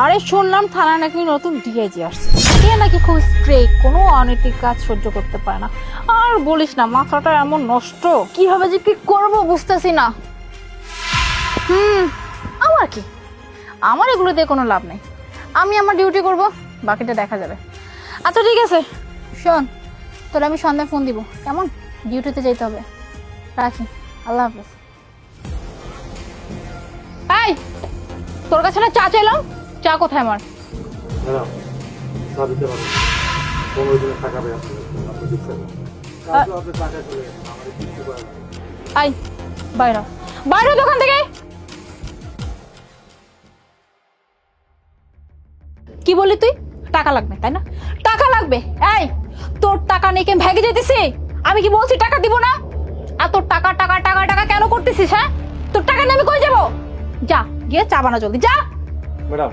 আরে শুনলাম থানা নাকি নতুন ডিআইজি আসছে, সে নাকি খুব স্ট্রিক্ট, কোনো অনৈতিক কাজ সহ্য করতে পারে না। আর বলিস না, মাথাটা এমন নষ্ট, কিভাবে যে কি করবো বুঝতেছি না। আমার কি, আমার এগুলো দিয়ে কোনো লাভ নেই। আমি আমার ডিউটি করব, বাকিটা দেখা যাবে। আচ্ছা ঠিক আছে, শোন, তোর আমি সন্ধ্যায় ফোন দিব, কেমন? ডিউটিতে যেতে হবে। রাখি, আল্লাহ হাফেজ। এই, তোর কাছে না চা চাইলাম, চা কোথায় আমার? ম্যাডাম, চা দিতে পারবেন? 15 দিনের টাকা পেয়ে আপনি দিচ্ছেন না। কালকে আপনি টাকা চলে গেছেন, আমার কিছু করার নেই। আই, বাইরে বাইরে দোকান থেকে। কি বললি তুই? টাকা লাগবে তাই না? টাকা লাগবে? এই, তোর টাকা নিয়ে কেন ভেগে যেতেছি? আমি কি বলছি টাকা দিব না? আর তোর টাকা টাকা টাকা টাকা কেন করতেছিস? হ্যাঁ, তোর টাকা নিয়ে আমি কই যাবো? যা, গিয়ে চা বানা জলদি, যা। ম্যাডাম,